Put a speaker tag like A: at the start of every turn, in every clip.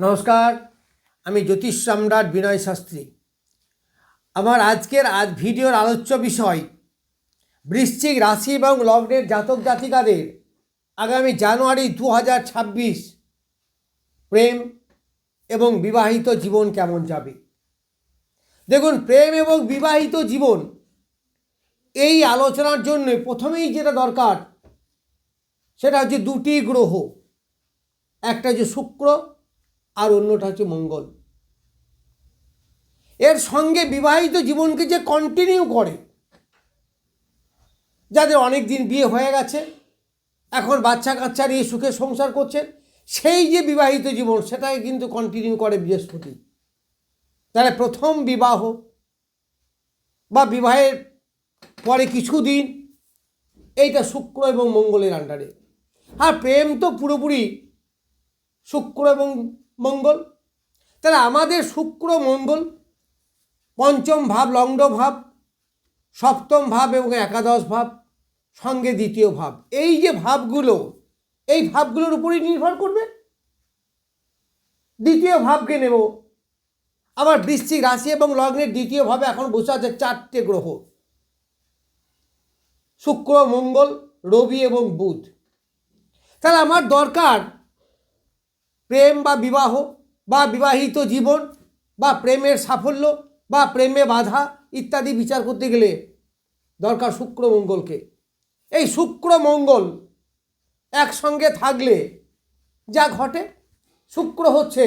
A: নমস্কার, আমি জ্যোতিষ সম্রাট বিনয় শাস্ত্রী। আমার আজকের ভিডিওর আলোচ্য বিষয় বৃশ্চিক রাশি এবং লগ্নের জাতক জাতিকাদের আগামী জানুয়ারি 2026 প্রেম এবং বিবাহিত জীবন কেমন যাবে। দেখুন, প্রেম এবং বিবাহিত জীবন এই আলোচনার জন্য প্রথমেই যেটা দরকার সেটা হচ্ছে দুটি গ্রহ, একটা হচ্ছে শুক্র আর অন্যটা হচ্ছে মঙ্গল। এর সঙ্গে বিবাহিত জীবনকে যে কন্টিনিউ করে, যাদের অনেক দিন বিয়ে হয়ে গেছে, এখন বাচ্চা কাচ্চা নিয়ে সুখে সংসার করছেন, সেই যে বিবাহিত জীবন সেটাকে কিন্তু কন্টিনিউ করে বৃহস্পতি। তাহলে প্রথম বিবাহ বা বিবাহের পরে কিছুদিন এইটা শুক্র এবং মঙ্গলের আন্ডারে। আর প্রেম তো পুরোপুরি শুক্র এবং মঙ্গল। তাহলে আমাদের শুক্র মঙ্গল পঞ্চম ভাব, লগ্ন ভাব, সপ্তম ভাব এবং একাদশ ভাব, সঙ্গে দ্বিতীয় ভাব, এই যে ভাবগুলো, এই ভাবগুলোর উপরই নির্ভর করবে। দ্বিতীয় ভাবকে নেব, আবার বৃশ্চিক রাশি এবং লগ্নের দ্বিতীয় ভাবে এখন বসে আছে 4টে গ্রহ, শুক্র, মঙ্গল, রবি এবং বুধ। তাহলে আমার দরকার প্রেম বা বিবাহ বা বিবাহিত জীবন বা প্রেমের সাফল্য বা প্রেমে বাধা ইত্যাদি বিচার করতে গেলে দরকার শুক্র মঙ্গলকে। এই শুক্র মঙ্গল একসঙ্গে থাকলে যা ঘটে, শুক্র হচ্ছে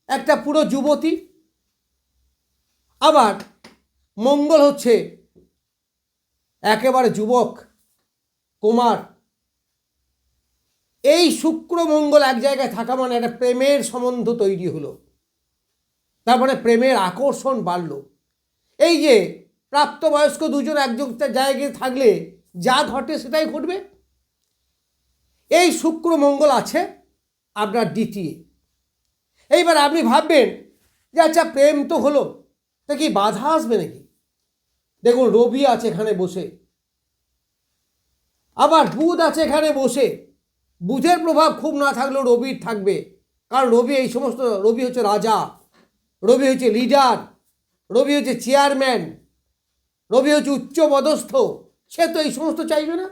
A: একটা পুরো যুবতী, আবার মঙ্গল হচ্ছে একেবারে যুবক কুমার। এই শুক্র মঙ্গল এক জায়গায় থাকা মানে একটা প্রেমের সম্বন্ধ তৈরি হলো, তারপরে প্রেমের আকর্ষণ বাড়লো। এই যে প্রাপ্তবয়স্ক দুজন একজন জায়গায় থাকলে যা ঘটে সেটাই ঘটবে। এই শুক্র মঙ্গল আছে আপনার দ্বিতীয়। এইবার আপনি ভাববেন যে আচ্ছা, প্রেম তো হলো, তা কি বাধা আসবে নাকি? দেখুন, রবি আছে এখানে বসে, আবার বুধ আছে এখানে বসে। বুধের প্রভাব খুব না থাকলেও রবির থাকবে, কারণ রবি এই সমস্ত, রবি হচ্ছে রাজা, রবি হচ্ছে লিডার, রবি হচ্ছে চেয়ারম্যান, রবি হচ্ছে উচ্চপদস্থ। সে তো এই সমস্ত চাইবে না,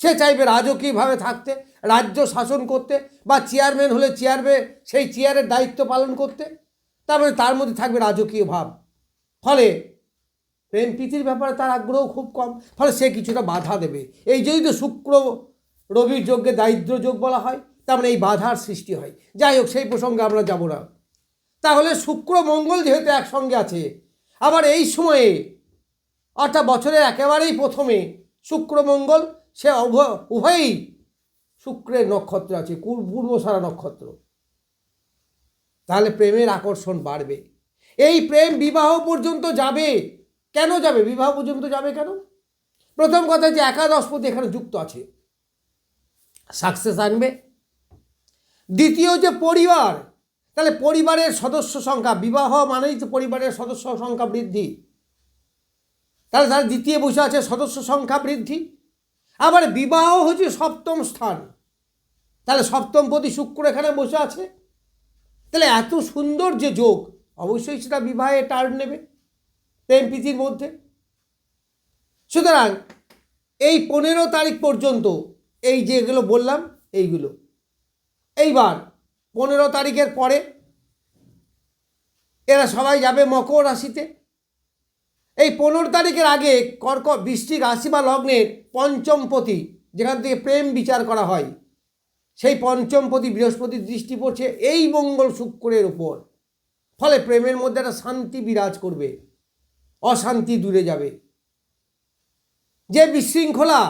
A: সে চাইবে রাজকীয়ভাবে থাকতে, রাজ্য শাসন করতে, বা চেয়ারম্যান হলে সেই চেয়ারের দায়িত্ব পালন করতে। তারপরে তার মধ্যে থাকবে রাজকীয় ভাব। ফলে প্রেম প্রীতির ব্যাপারে তার আগ্রহ খুব কম, ফলে সে কিছুটা বাধা দেবে। এই জন্যই তো শুক্র রবির যোগকে দারিদ্র যোগ বলা হয়। তার মানে এই বাধার সৃষ্টি হয়। যাই হোক, সেই প্রসঙ্গে আমরা যাব না। তাহলে শুক্র মঙ্গল যেহেতু একসঙ্গে আছে, আবার এই সময়ে অর্থাৎ বছরের একেবারেই প্রথমে শুক্র মঙ্গল সে উভয়ই শুক্রের নক্ষত্র আছে, পূর্বসারা নক্ষত্র। তাহলে প্রেমের আকর্ষণ বাড়বে। এই প্রেম বিবাহ পর্যন্ত যাবে। কেন যাবে? বিবাহ পর্যন্ত যাবে কেন? প্রথম কথা যে একাদশপতি এখানে যুক্ত আছে, সাকসেস আনবে। দ্বিতীয় যে পরিবার, তাহলে পরিবারের সদস্য সংখ্যা, বিবাহ মানেই তো পরিবারের সদস্য সংখ্যা বৃদ্ধি। তাহলে তার দ্বিতীয় বসে আছে সদস্য সংখ্যা বৃদ্ধি। আবার বিবাহ হচ্ছে সপ্তম স্থান, তাহলে সপ্তমপতি শুক্র এখানে বসে আছে। তাহলে এত সুন্দর যে যোগ, অবশ্যই সেটা বিবাহে টার্ন নেবে প্রেম প্রীতির মধ্যে। সুতরাং এই 15 তারিখ পর্যন্ত এই যেগুলো বললাম এইগুলো। এইবার 15 তারিখের পরে এরা সবাই যাবে মকর রাশিতে। এই 15 তারিখের আগে বৃশ্চিক রাশি বা লগ্নের পঞ্চমপতি, যেখান থেকে প্রেম বিচার করা হয়, সেই পঞ্চমপতি বৃহস্পতির দৃষ্টি পড়ছে এই মঙ্গল শুক্রের উপর। ফলে প্রেমের মধ্যে একটা শান্তি বিরাজ করবে, অশান্তি দূরে যাবে। যে বিশৃঙ্খলা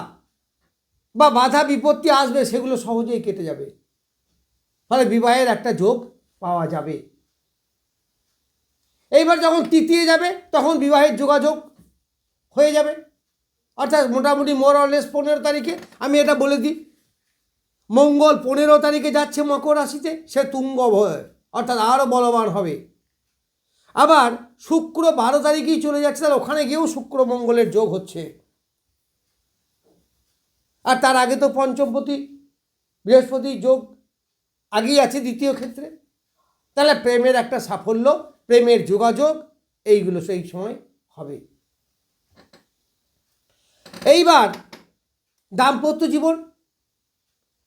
A: বা বাধা বিপত্তি আসবে সেগুলো সহজেই কেটে যাবে। ফলে বিবাহের একটা যোগ পাওয়া যাবে। এইবার যখন তৃতীয় যাবে তখন বিবাহের যোগাযোগ হয়ে যাবে। অর্থাৎ মোটামুটি মোর অর লেস 15 তারিখে, আমি এটা বলে দিই, মঙ্গল 15 তারিখে যাচ্ছে মকর রাশিতে, সে তুঙ্গ ভয়, অর্থাৎ আরও বলবান হবে। আবার শুক্র 12 তারিখেই চলে যাচ্ছে, তাহলে ওখানে গিয়েও শুক্র মঙ্গলের যোগ হচ্ছে। আর তার আগে তো পঞ্চমপতি বৃহস্পতি যোগ আগেই আছে দ্বিতীয় ক্ষেত্রে। তাহলে প্রেমের একটা সাফল্য, প্রেমের যোগাযোগ, এইগুলো সেই সময় হবে। এইবার দাম্পত্য জীবন,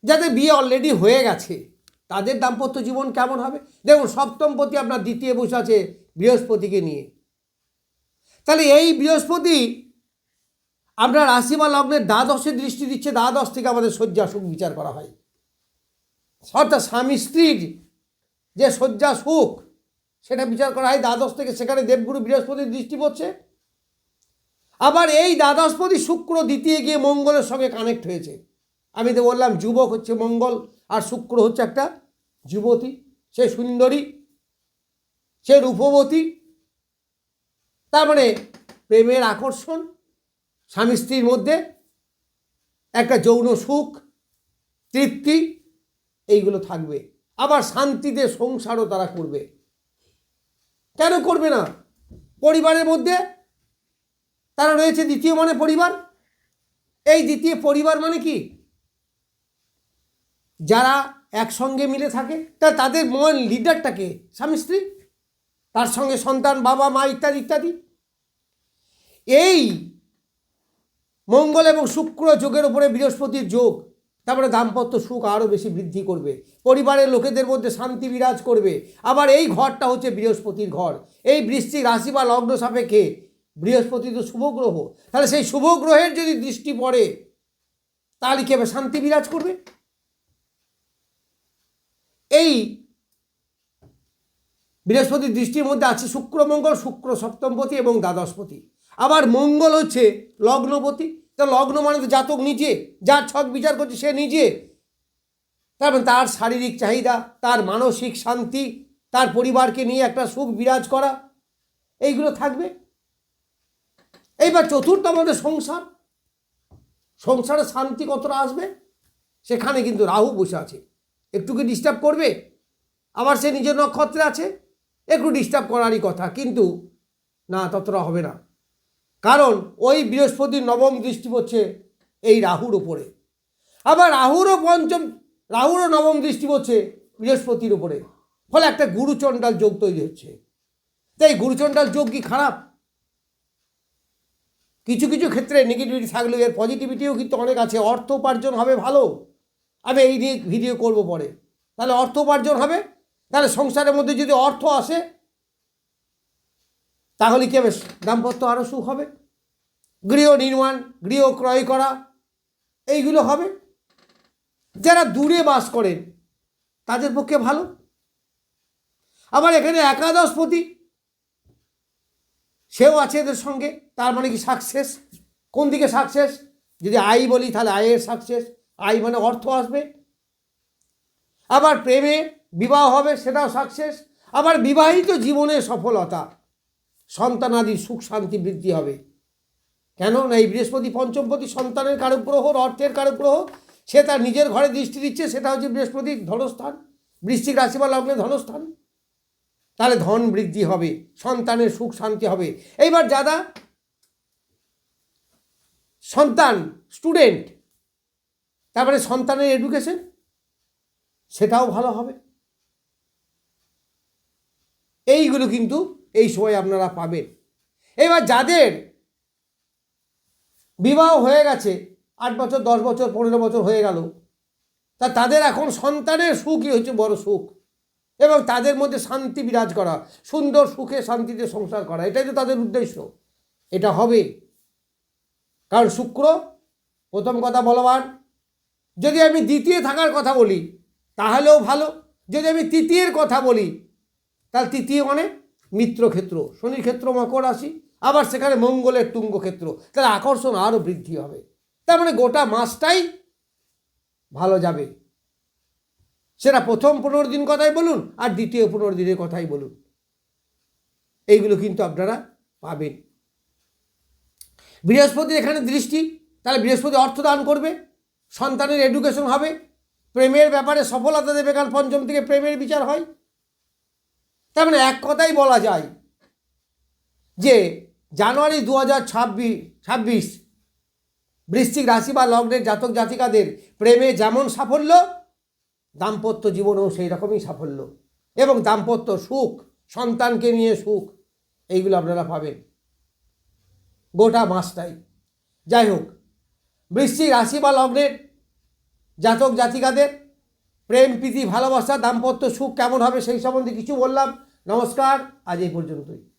A: যাদের বিয়ে অলরেডি হয়ে গেছে তাদের দাম্পত্য জীবন কেমন হবে? দেখুন, সপ্তমপতি আপনার দ্বিতীয় বসে আছে বৃহস্পতিকে নিয়ে। তাহলে এই বৃহস্পতি আপনার রাশি বা লগ্নের দ্বাদশে দৃষ্টি দিচ্ছে। দ্বাদশ থেকে আমাদের শয্যা সুখ বিচার করা হয়, অর্থাৎ স্বামী স্ত্রীর যে শয্যা সুখ সেটা বিচার করা হয় দ্বাদশ থেকে। সেখানে দেবগুরু বৃহস্পতির দৃষ্টি পড়ছে। আবার এই দ্বাদশপতি শুক্র দ্বিতীয় গিয়ে মঙ্গলের সঙ্গে কানেক্ট হয়েছে। আমি তো বললাম যুবক হচ্ছে মঙ্গল, আর শুক্র হচ্ছে একটা যুবতী, সে সুন্দরী, সে রূপবতী। তার মানে প্রেমের আকর্ষণ, স্বামী স্ত্রীর মধ্যে একটা যৌন সুখ, তৃপ্তি, এইগুলো থাকবে। আবার শান্তিতে সংসারও তারা করবে। কেন করবে না? পরিবারের মধ্যে তারা রয়েছে দ্বিতীয় মানে পরিবার। এই দ্বিতীয় পরিবার মানে কি? যারা একসঙ্গে মিলে থাকে, তাদের মন লিডারটাকে স্বামী স্ত্রী, তার সঙ্গে সন্তান, বাবা মা ইত্যাদি ইত্যাদি। এই মঙ্গল এবং শুক্র যোগের উপরে বৃহস্পতির যোগ, তারপরে দাম্পত্য সুখ আরও বেশি বৃদ্ধি করবে, পরিবারের লোকেদের মধ্যে শান্তি বিরাজ করবে। আবার এই ঘরটা হচ্ছে বৃহস্পতির ঘর। এই বৃশ্চিক রাশি বা লগ্ন সাপেক্ষে বৃহস্পতি তো শুভ গ্রহ। তাহলে সেই শুভ গ্রহের যদি দৃষ্টি পড়ে তাহলে কি হবে? শান্তি বিরাজ করবে। এই বৃহস্পতির দৃষ্টির মধ্যে আছে শুক্র মঙ্গল, শুক্র সপ্তমপতি এবং দ্বাদশপতি। আবার মঙ্গল হচ্ছে লগ্নপতি। তো লগ্ন মানে তো জাতক নিজে, যার ছক বিচার করছে সে নিজে। তারপর তার শারীরিক চাহিদা, তার মানসিক শান্তি, তার পরিবারকে নিয়ে একটা সুখ বিরাজ করা, এইগুলো থাকবে। এইবার চতুর্থ আমাদের সংসার। সংসারে শান্তি কতটা আসবে? সেখানে কিন্তু রাহু বসে আছে, একটু কি ডিস্টার্ব করবে? আবার সে নিজের নক্ষত্রে আছে, একটু ডিস্টার্ব করারই কথা, কিন্তু না, ততটা হবে না। কারণ ওই বৃহস্পতির নবম দৃষ্টি পড়ছে এই রাহুর ওপরে। আবার রাহুরও নবম দৃষ্টি পড়ছে বৃহস্পতির উপরে। ফলে একটা গুরুচণ্ডাল যোগ তৈরি হচ্ছে। তাই গুরুচণ্ডাল যোগ কি খারাপ? কিছু কিছু ক্ষেত্রে নেগেটিভিটি থাকলেও এর পজিটিভিটিও কিন্তু অনেক আছে। অর্থ উপার্জন হবে ভালো, আমি এই নিয়ে ভিডিও করব পরে। তাহলে অর্থ উপার্জন হবে, তাহলে সংসারের মধ্যে যদি অর্থ আসে তাহলে কি হবে? দাম্পত্য আরও সুখ হবে, গৃহ নির্মাণ, গৃহ ক্রয় করা, এইগুলো হবে। যারা দূরে বাস করেন তাদের পক্ষে ভালো। আবার এখানে একাদশপতি সেও আছে এদের সঙ্গে। তার মানে কি সাকসেস। কোন দিকে সাকসেস? যদি আয় বলি তাহলে আয়ের সাকসেস, আয় মানে অর্থ আসবে। আবার প্রেমে বিবাহ হবে, সেটাও সাকসেস। আবার বিবাহিত জীবনে সফলতা, সন্তানাদির সুখ শান্তি বৃদ্ধি হবে। কেন না? এই বৃহস্পতি পঞ্চমপতি, সন্তানের কারক গ্রহ, অর্থের কারক গ্রহ, সে তার নিজের ঘরে দৃষ্টি দিচ্ছে, সেটা হচ্ছে বৃহস্পতির ধনস্থান, বৃশ্চিক রাশি বা লগ্নের ধনস্থান। তাহলে ধন বৃদ্ধি হবে, সন্তানের সুখ শান্তি হবে। এইবার যারা সন্তান স্টুডেন্ট, তারপরে সন্তানের এডুকেশন, সেটাও ভালো হবে। এইগুলো কিন্তু এই সময় আপনারা পাবেন। এবার যাদের বিবাহ হয়ে গেছে 8 বছর 10 বছর 15 বছর হয়ে গেল, তাদের এখন সন্তানের সুখই হচ্ছে বড় সুখ, এবং তাদের মধ্যে শান্তি বিরাজ করা, সুন্দর সুখে শান্তিতে সংসার করা, এটাই তো তাদের উদ্দেশ্য। এটা হবে, কারণ শুক্র প্রথম কথা বলবান। যদি আমি দ্বিতীয় থাকার কথা বলি তাহলেও ভালো। যদি আমি তৃতীয়ের কথা বলি তাহলে তৃতীয় মানে মিত্রক্ষেত্র, শনির ক্ষেত্র মকর রাশি, আবার সেখানে মঙ্গলের তুঙ্গ ক্ষেত্র, তাহলে আকর্ষণ আরও বৃদ্ধি হবে। তার মানে গোটা মাসটাই ভালো যাবে। সেটা প্রথম 15 দিন কথাই বলুন আর দ্বিতীয় 15 দিনের কথাই বলুন, এইগুলো কিন্তু আপনারা পাবেন। বৃহস্পতির এখানে দৃষ্টি, তাহলে বৃহস্পতি অর্থ দান করবে, সন্তানের এডুকেশন হবে, প্রেমের ব্যাপারে সফলতা দেবে, কারণ পঞ্চম থেকে প্রেমের বিচার হয়। তার মানে এক কথাই বলা যায় যে জানুয়ারি 2026 বৃশ্চিক রাশি বা লগ্নের জাতক জাতিকাদের প্রেমে যেমন সাফল্য, দাম্পত্য জীবনেও সেই রকমই সাফল্য এবং দাম্পত্য সুখ, সন্তানকে নিয়ে সুখ, এইগুলো আপনারা পাবেন গোটা মাসটাই। যাই হোক, বৃশ্চিক রাশি বা লগ্নের জাতক জাতিকাদের প্রেম, প্রীতি, ভালোবাসা, দাম্পত্য সুখ কেমন হবে সেই সম্বন্ধে কিছু বললাম। নমস্কার, আজ এই পর্যন্তই।